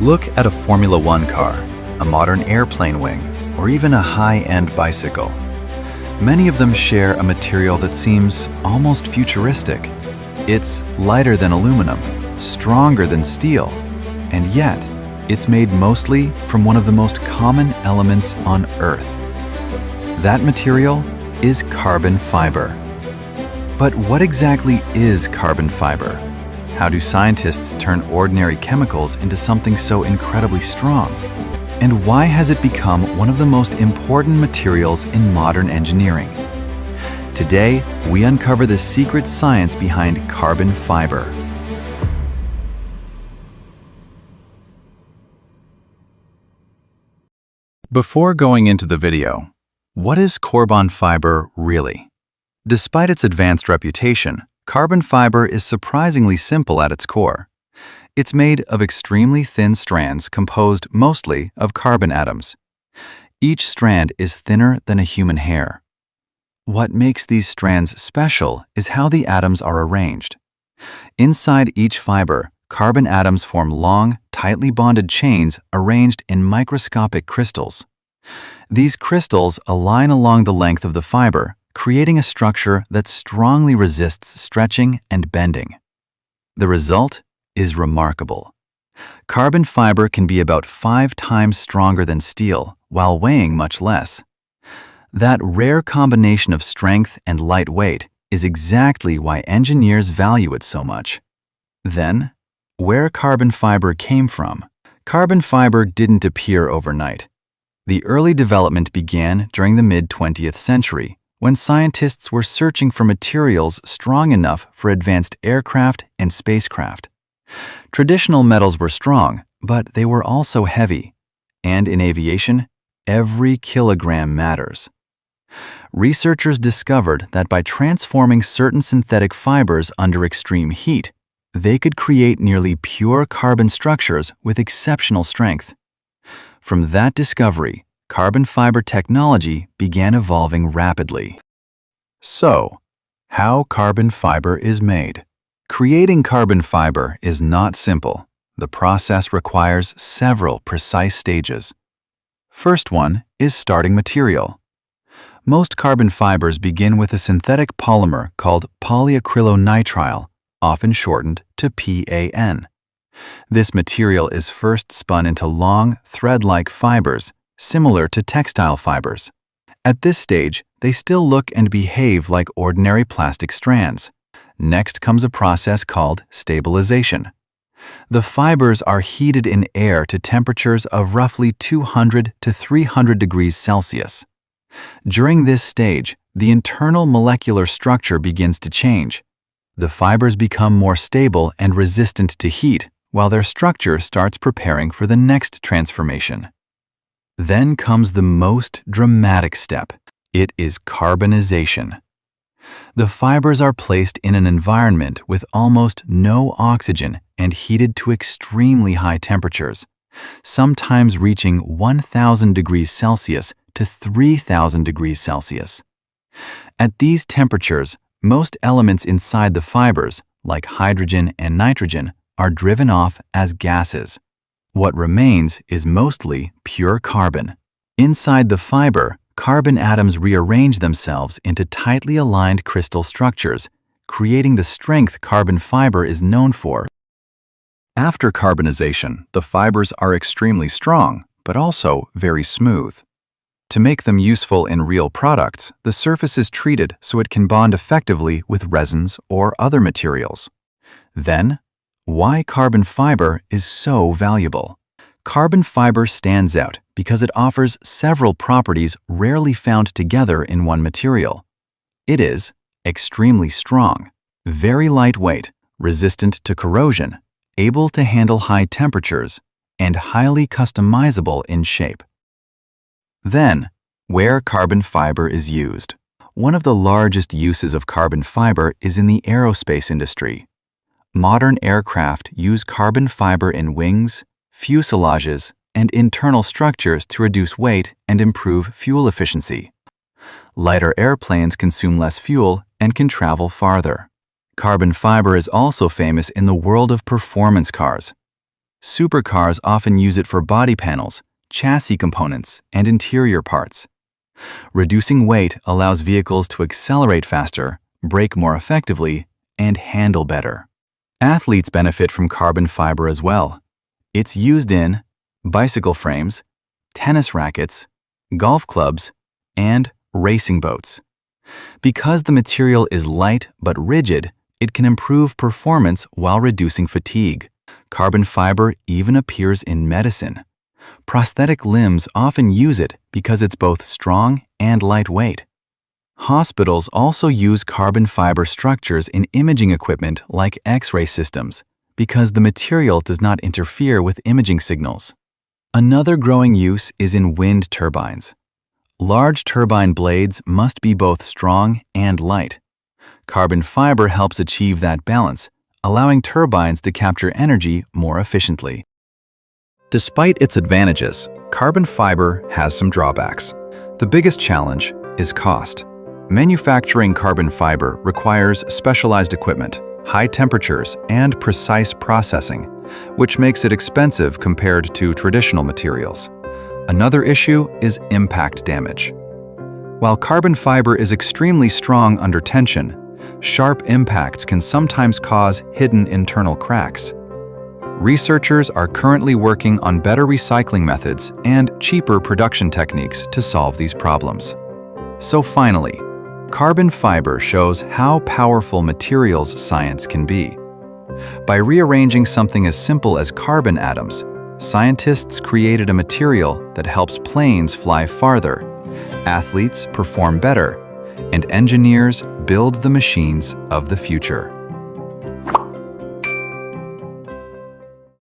Look at a Formula One car, a modern airplane wing, or even a high-end bicycle. Many of them share a material that seems almost futuristic. It's lighter than aluminum, stronger than steel, and yet it's made mostly from one of the most common elements on Earth. That material is carbon fiber. But what exactly is carbon fiber? How do scientists turn ordinary chemicals into something so incredibly strong? And why has it become one of the most important materials in modern engineering? Today, we uncover the secret science behind carbon fiber. Before going into the video, what is carbon fiber really? Despite its advanced reputation, carbon fiber is surprisingly simple at its core. It's made of extremely thin strands composed mostly of carbon atoms. Each strand is thinner than a human hair. What makes these strands special is how the atoms are arranged. Inside each fiber, carbon atoms form long, tightly bonded chains arranged in microscopic crystals. These crystals align along the length of the fiber, creating a structure that strongly resists stretching and bending. The result is remarkable. Carbon fiber can be about 5 times stronger than steel, while weighing much less. That rare combination of strength and light weight is exactly why engineers value it so much. Then, where carbon fiber came from? Carbon fiber didn't appear overnight. The early development began during the mid-20th century, when scientists were searching for materials strong enough for advanced aircraft and spacecraft. Traditional metals were strong, but they were also heavy. And in aviation, every kilogram matters. Researchers discovered that by transforming certain synthetic fibers under extreme heat, they could create nearly pure carbon structures with exceptional strength. From that discovery, carbon fiber technology began evolving rapidly. So, how carbon fiber is made? Creating carbon fiber is not simple. The process requires several precise stages. First one is starting material. Most carbon fibers begin with a synthetic polymer called polyacrylonitrile, often shortened to PAN. This material is first spun into long, thread-like fibers, similar to textile fibers. At this stage, they still look and behave like ordinary plastic strands. Next comes a process called stabilization. The fibers are heated in air to temperatures of roughly 200 to 300 degrees Celsius. During this stage, the internal molecular structure begins to change. The fibers become more stable and resistant to heat, while their structure starts preparing for the next transformation. Then comes the most dramatic step. It is carbonization. The fibers are placed in an environment with almost no oxygen and heated to extremely high temperatures, sometimes reaching 1,000 degrees Celsius to 3,000 degrees Celsius. At these temperatures, most elements inside the fibers, like hydrogen and nitrogen, are driven off as gases. What remains is mostly pure carbon. Inside the fiber, carbon atoms rearrange themselves into tightly aligned crystal structures, creating the strength carbon fiber is known for. After carbonization, the fibers are extremely strong, but also very smooth. To make them useful in real products, the surface is treated so it can bond effectively with resins or other materials. Then, why carbon fiber is so valuable? Carbon fiber stands out because it offers several properties rarely found together in one material. It is extremely strong, very lightweight, resistant to corrosion, able to handle high temperatures, and highly customizable in shape. Then, where carbon fiber is used. One of the largest uses of carbon fiber is in the aerospace industry. Modern aircraft use carbon fiber in wings, fuselages, and internal structures to reduce weight and improve fuel efficiency. Lighter airplanes consume less fuel and can travel farther. Carbon fiber is also famous in the world of performance cars. Supercars often use it for body panels, chassis components, and interior parts. Reducing weight allows vehicles to accelerate faster, brake more effectively, and handle better. Athletes benefit from carbon fiber as well. It's used in bicycle frames, tennis rackets, golf clubs, and racing boats. Because the material is light but rigid, it can improve performance while reducing fatigue. Carbon fiber even appears in medicine. Prosthetic limbs often use it because it's both strong and lightweight. Hospitals also use carbon fiber structures in imaging equipment like X-ray systems because the material does not interfere with imaging signals. Another growing use is in wind turbines. Large turbine blades must be both strong and light. Carbon fiber helps achieve that balance, allowing turbines to capture energy more efficiently. Despite its advantages, carbon fiber has some drawbacks. The biggest challenge is cost. Manufacturing carbon fiber requires specialized equipment, high temperatures, and precise processing, which makes it expensive compared to traditional materials. Another issue is impact damage. While carbon fiber is extremely strong under tension, sharp impacts can sometimes cause hidden internal cracks. Researchers are currently working on better recycling methods and cheaper production techniques to solve these problems. So finally, carbon fiber shows how powerful materials science can be. By rearranging something as simple as carbon atoms, scientists created a material that helps planes fly farther, athletes perform better, and engineers build the machines of the future.